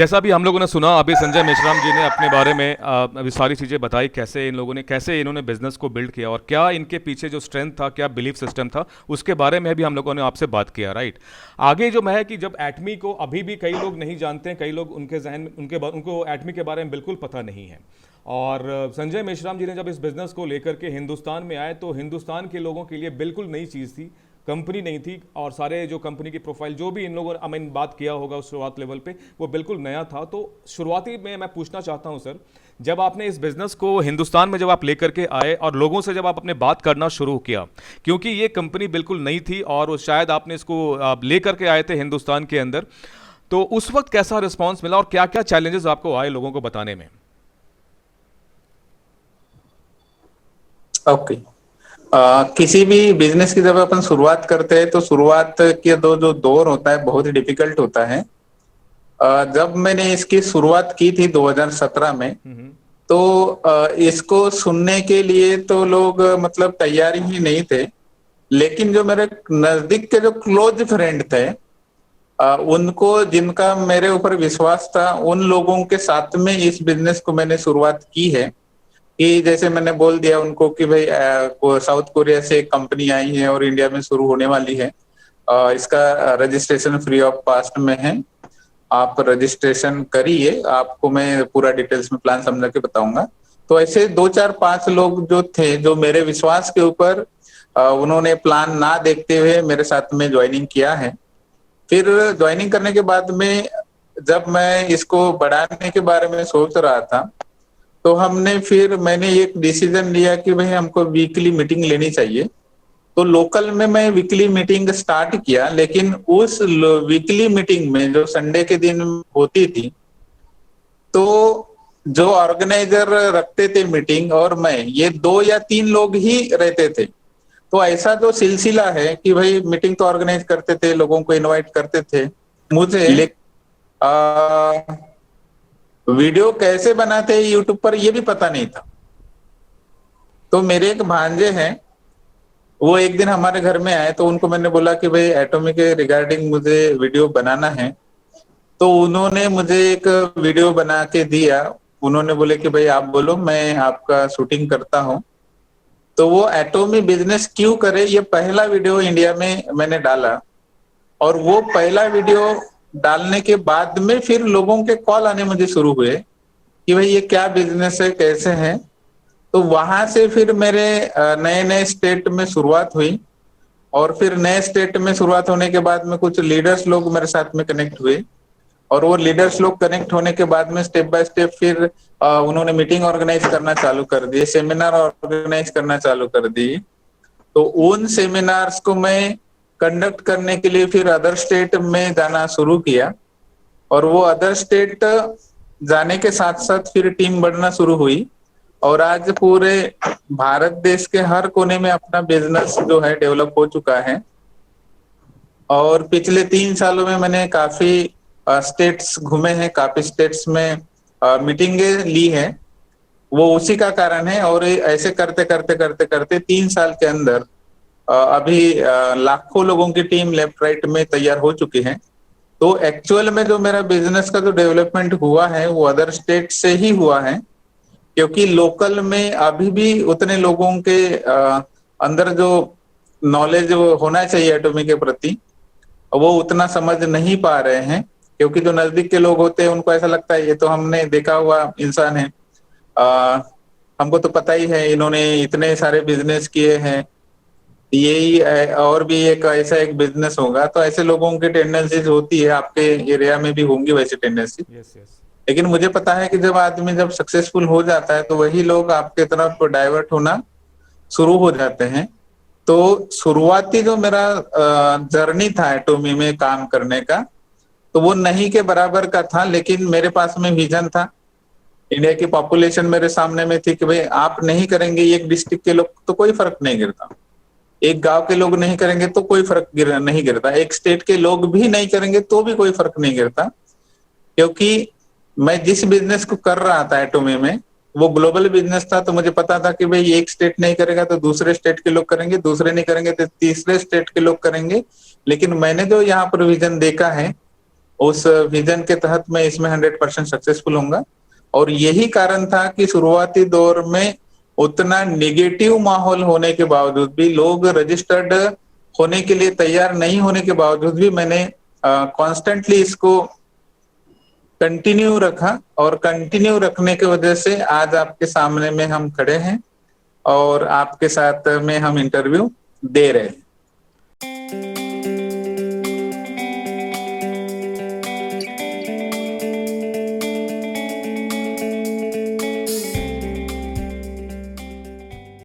जैसा भी हम लोगों ने सुना, अभी संजय मेश्राम जी ने अपने बारे में अभी सारी चीज़ें बताई, कैसे इन लोगों ने, कैसे इन्होंने बिजनेस को बिल्ड किया और क्या इनके पीछे जो स्ट्रेंथ था, क्या बिलीफ सिस्टम था, उसके बारे में भी हम लोगों ने आपसे बात किया, राइट। आगे जो मैं है कि जब एटमी को अभी भी कई लोग नहीं जानते हैं, कई लोग उनके जहन में उनको एटमी के बारे में बिल्कुल पता नहीं है। और संजय मेश्राम जी ने जब इस बिज़नेस को लेकर के हिंदुस्तान में आए तो हिंदुस्तान के लोगों के लिए बिल्कुल नई चीज़ थी, कंपनी नहीं थी, और सारे जो कंपनी की प्रोफाइल जो भी इन लोगों ने आई मीन बात किया होगा उस शुरुआत लेवल पे, वो बिल्कुल नया था। तो शुरुआती में मैं पूछना चाहता हूं सर, जब आपने इस बिज़नेस को हिंदुस्तान में जब आप लेकर के आए और लोगों से जब आप अपने बात करना शुरू किया, क्योंकि ये कंपनी बिल्कुल नई थी और शायद आपने इसको लेकर के आए थे हिंदुस्तान के अंदर, तो उस वक्त कैसा रिस्पॉन्स मिला और क्या क्या चैलेंजेस आपको आए लोगों को बताने में? ओके। किसी भी बिजनेस की जब अपन शुरुआत करते हैं तो शुरुआत के दो जो दौर होता है बहुत ही डिफिकल्ट होता है। जब मैंने इसकी शुरुआत की थी 2017 में, तो इसको सुनने के लिए तो लोग मतलब तैयार ही नहीं थे। लेकिन जो मेरे नजदीक के जो क्लोज फ्रेंड थे, उनको जिनका मेरे ऊपर विश्वास था, उन लोगों के साथ में इस बिजनेस को मैंने शुरुआत की है। कि जैसे मैंने बोल दिया उनको कि भाई साउथ कोरिया से एक कंपनी आई है और इंडिया में शुरू होने वाली है। इसका रजिस्ट्रेशन फ्री ऑफ कॉस्ट में है, आप रजिस्ट्रेशन करिए, आपको मैं पूरा डिटेल्स में प्लान समझा के बताऊंगा। तो ऐसे दो चार पांच लोग जो थे, जो मेरे विश्वास के ऊपर उन्होंने प्लान ना देखते हुए मेरे साथ में ज्वाइनिंग किया है। फिर ज्वाइनिंग करने के बाद में जब मैं इसको बढ़ाने के बारे में सोच रहा था, तो मैंने एक डिसीजन लिया कि भाई हमको वीकली मीटिंग लेनी चाहिए। तो लोकल में मैं वीकली मीटिंग स्टार्ट किया, लेकिन उस वीकली मीटिंग में जो संडे के दिन होती थी, तो जो ऑर्गेनाइजर रखते थे मीटिंग और मैं, ये दो या तीन लोग ही रहते थे। तो ऐसा जो सिलसिला है कि भाई मीटिंग तो ऑर्गेनाइज करते थे, लोगों को इनवाइट करते थे, मुझे वीडियो कैसे बनाते हैं यूट्यूब पर ये भी पता नहीं था। तो मेरे एक भांजे हैं, वो एक दिन हमारे घर में आए, तो उनको मैंने बोला कि भाई एटॉमिक के रिगार्डिंग मुझे वीडियो बनाना है। तो उन्होंने मुझे एक वीडियो बना के दिया। उन्होंने बोले कि भाई आप बोलो, मैं आपका शूटिंग करता हूँ। तो वो एटॉमी बिजनेस क्यों करे, ये पहला वीडियो इंडिया में मैंने डाला। और वो पहला वीडियो डालने के बाद में फिर लोगों के कॉल आने मुझे शुरू हुए कि भाई ये क्या बिजनेस है, कैसे है। तो वहां से फिर मेरे नए नए स्टेट में शुरुआत हुई। और फिर नए स्टेट में शुरुआत होने के बाद में कुछ लीडर्स लोग मेरे साथ में कनेक्ट हुए। और वो लीडर्स लोग कनेक्ट होने के बाद में स्टेप बाय स्टेप फिर उन्होंने मीटिंग ऑर्गेनाइज करना चालू कर दिए, सेमिनार ऑर्गेनाइज करना चालू कर दी। तो उन सेमिनार्स को मैं कंडक्ट करने के लिए फिर अदर स्टेट में जाना शुरू किया। और वो अदर स्टेट जाने के साथ साथ फिर टीम बढ़ना शुरू हुई। और आज पूरे भारत देश के हर कोने में अपना बिजनेस जो है डेवलप हो चुका है। और पिछले 3 सालों में मैंने काफी स्टेट्स घूमे हैं, काफी स्टेट्स में मीटिंगें ली हैं। वो उसी का कारण है। और ऐसे करते करते करते करते 3 साल के अंदर अभी लाखों लोगों की टीम लेफ्ट राइट में तैयार हो चुकी है। तो एक्चुअल में जो मेरा बिजनेस का जो डेवलपमेंट हुआ है वो अदर स्टेट से ही हुआ है। क्योंकि लोकल में अभी भी उतने लोगों के अंदर जो नॉलेज होना चाहिए एटॉमी के प्रति, वो उतना समझ नहीं पा रहे हैं। क्योंकि जो नजदीक के लोग होते हैं उनको ऐसा लगता है ये तो हमने देखा हुआ इंसान है, आ, हमको तो पता ही है, इन्होंने इतने सारे बिजनेस किए हैं, यही और भी एक ऐसा एक बिजनेस होगा। तो ऐसे लोगों की टेंडेंसीज होती है, आपके एरिया में भी होंगी वैसी टेंडेंसी। Yes yes. लेकिन मुझे पता है कि जब आदमी जब सक्सेसफुल हो जाता है तो वही लोग आपके तरफ डाइवर्ट होना शुरू हो जाते हैं। तो शुरुआती जो मेरा जर्नी था एटोमी में काम करने का, तो वो नहीं के बराबर का था। लेकिन मेरे पास में विजन था, इंडिया की पॉपुलेशन मेरे सामने में थी कि भाई आप नहीं करेंगे, एक डिस्ट्रिक्ट के लोग तो कोई फर्क नहीं गिरता, एक गांव के लोग नहीं करेंगे तो कोई फर्क नहीं गिरता, एक स्टेट के लोग भी नहीं करेंगे तो भी कोई फर्क नहीं गिरता। क्योंकि मैं जिस बिजनेस को कर रहा था एटोमी में वो ग्लोबल बिजनेस था। तो मुझे पता था कि भाई एक स्टेट नहीं करेगा तो दूसरे स्टेट के लोग करेंगे, दूसरे नहीं करेंगे तो तीसरे स्टेट के लोग करेंगे। लेकिन मैंने जो यहाँ पर विजन देखा है उस विजन के तहत मैं इसमें 100% सक्सेसफुल होऊंगा। और यही कारण था कि शुरुआती दौर में उतना नेगेटिव माहौल होने के बावजूद भी, लोग रजिस्टर्ड होने के लिए तैयार नहीं होने के बावजूद भी, मैंने कॉन्स्टेंटली इसको कंटिन्यू रखा, और कंटिन्यू रखने की वजह से आज आपके सामने में हम खड़े हैं और आपके साथ में हम इंटरव्यू दे रहे हैं।